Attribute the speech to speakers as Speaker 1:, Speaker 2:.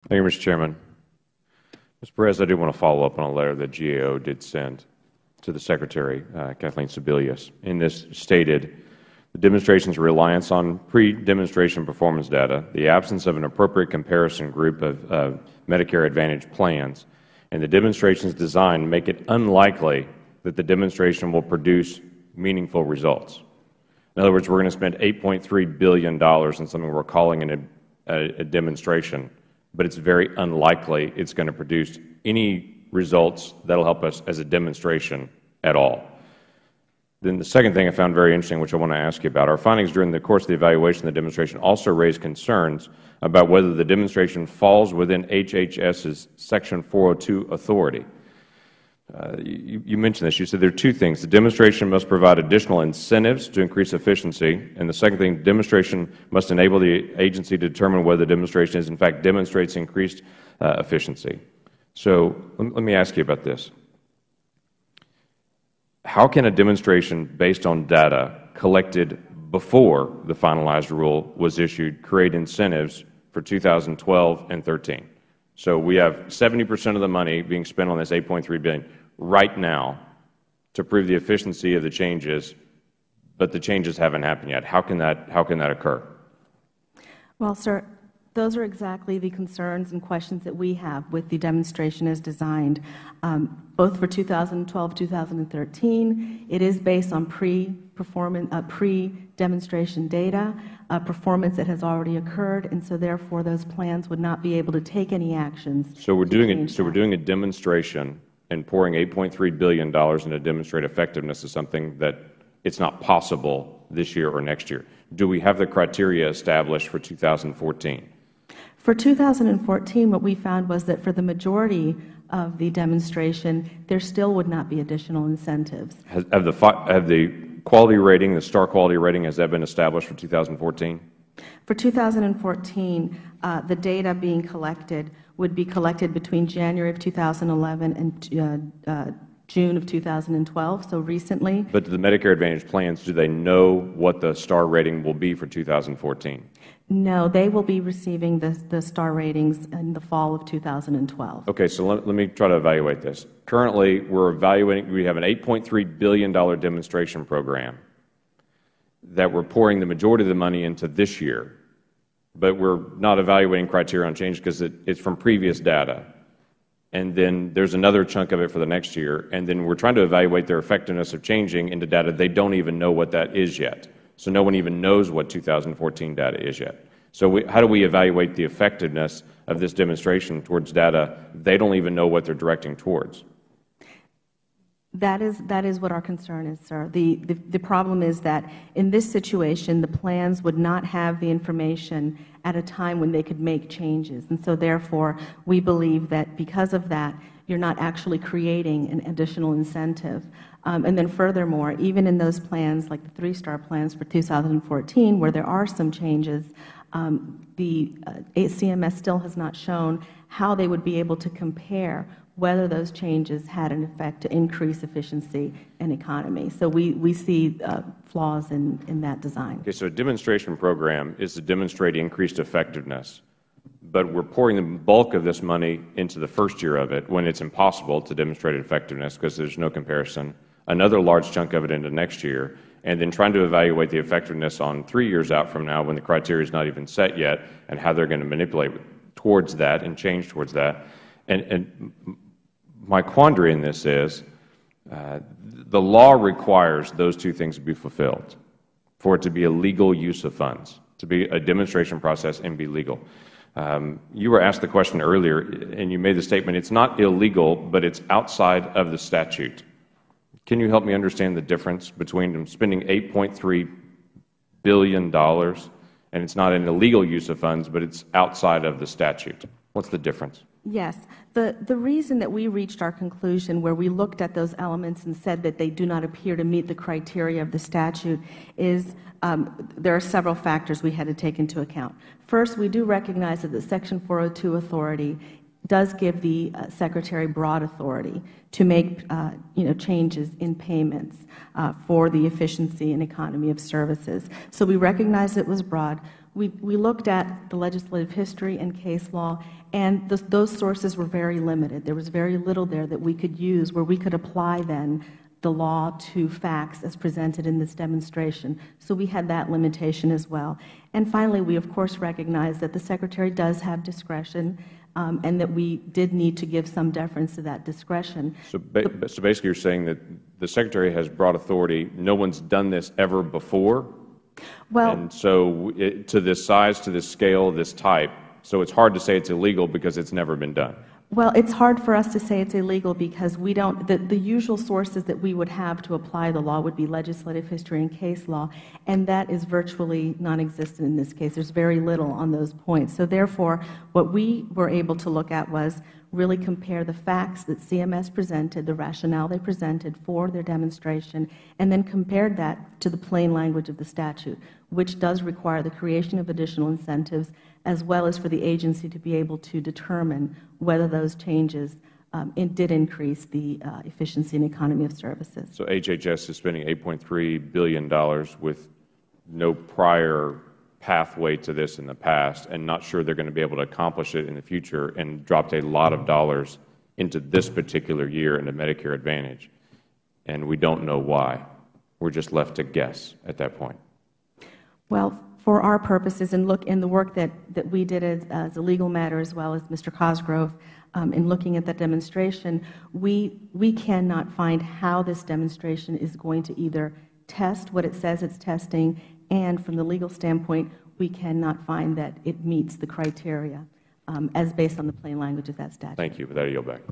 Speaker 1: Thank you, Mr. Chairman. Mr. Perez, I do want to follow up on a letter that GAO did send to the Secretary, Kathleen Sebelius. In this stated, the demonstration's reliance on pre-demonstration performance data, the absence of an appropriate comparison group of Medicare Advantage plans, and the demonstration's design make it unlikely that the demonstration will produce meaningful results. In other words, we are going to spend $8.3 billion in something we are calling a demonstration, but it is very unlikely it is going to produce any results that will help us as a demonstration at all. Then the second thing I found very interesting, which I want to ask you about, our findings during the course of the evaluation of the demonstration also raised concerns about whether the demonstration falls within HHS's Section 402 authority. You mentioned this. You said there are two things. The demonstration must provide additional incentives to increase efficiency, and the second thing, the demonstration must enable the agency to determine whether the demonstration is in fact demonstrates increased efficiency. So let me ask you about this. How can a demonstration based on data collected before the finalized rule was issued create incentives for 2012 and 13? So we have 70% of the money being spent on this $8.3 billion right now to prove the efficiency of the changes, but the changes haven't happened yet. How can that occur?
Speaker 2: Well, sir, those are exactly the concerns and questions that we have with the demonstration as designed. Both for 2012, 2013, it is based on pre-demonstration data, performance that has already occurred, and so therefore those plans would not be able to take any actions.
Speaker 1: So we're doing a demonstration and pouring $8.3 billion into demonstrate effectiveness is something that it's not possible this year or next year. Do we have the criteria established for 2014?
Speaker 2: For 2014, what we found was that for the majority of the demonstration, there still would not be additional incentives.
Speaker 1: Have the quality rating, the STAR quality rating, has that been established for 2014?
Speaker 2: For 2014, the data being collected would be collected between January of 2011 and June of 2012, so recently.
Speaker 1: But the Medicare Advantage plans, do they know what the STAR rating will be for 2014?
Speaker 2: No, they will be receiving the STAR ratings in the fall of 2012.
Speaker 1: Okay, so let me try to evaluate this. Currently, we have an $8.3 billion demonstration program that we're pouring the majority of the money into this year, but we're not evaluating criteria on change because it's from previous data. And then there's another chunk of it for the next year, and then we're trying to evaluate their effectiveness of changing into data. They don't even know what that is yet. So no one even knows what 2014 data is yet. So how do we evaluate the effectiveness of this demonstration towards data they don't even know what they're directing towards?
Speaker 2: That is what our concern is, sir. The problem is that in this situation, the plans would not have the information at a time when they could make changes. And so therefore, we believe that because of that, you're not actually creating an additional incentive. And then furthermore, even in those plans, like the 3-star plans for 2014, where there are some changes, the CMS still has not shown how they would be able to compare whether those changes had an effect to increase efficiency and economy. So we see flaws in that design.
Speaker 1: Okay, so a demonstration program is to demonstrate increased effectiveness, but we're pouring the bulk of this money into the first year of it when it's impossible to demonstrate effectiveness because there's no comparison, another large chunk of it into next year, and then trying to evaluate the effectiveness on 3 years out from now when the criteria is not even set yet and how they're going to manipulate towards that and change towards that. And my quandary in this is the law requires those two things to be fulfilled for it to be a legal use of funds, to be a demonstration process and be legal. You were asked the question earlier, and you made the statement, it's not illegal, but it's outside of the statute. Can you help me understand the difference between them spending $8.3 billion and it's not an illegal use of funds, but it's outside of the statute? What's the difference?
Speaker 2: Yes. The reason that we reached our conclusion where we looked at those elements and said that they do not appear to meet the criteria of the statute is there are several factors we had to take into account. First, we do recognize that the Section 402 authority does give the Secretary broad authority to make changes in payments for the efficiency and economy of services. So we recognize it was broad. we looked at the legislative history and case law, and those sources were very limited. There was very little there that we could use where we could apply then the law to facts as presented in this demonstration. So we had that limitation as well. And finally, we of course recognize that the Secretary does have discretion, and that we did need to give some deference to that discretion.
Speaker 1: So basically you're saying that the Secretary has broad authority. No one's done this ever before?
Speaker 2: Well,
Speaker 1: and so to this size, to this scale, this type, so it's hard to say it's illegal because it's never been done.
Speaker 2: Well, it's hard for us to say it's illegal because we don't, the usual sources that we would have to apply the law would be legislative history and case law, and that is virtually non-existent in this case. There's very little on those points. So therefore, what we were able to look at was really compare the facts that CMS presented, the rationale they presented for their demonstration, and then compared that to the plain language of the statute, which does require the creation of additional incentives, as well as for the agency to be able to determine whether those changes did increase the efficiency and economy of services.
Speaker 1: So HHS is spending $8.3 billion with no prior pathway to this in the past, and not sure they're going to be able to accomplish it in the future, and dropped a lot of dollars into this particular year into Medicare Advantage, and we don't know why. We're just left to guess at that point.
Speaker 2: Well, for our purposes, and look in the work that we did as a legal matter, as well as Mr. Cosgrove, in looking at that demonstration, we cannot find how this demonstration is going to either test what it says it's testing, and from the legal standpoint, we cannot find that it meets the criteria as based on the plain language of that statute.
Speaker 1: Thank you. With that, I yield back.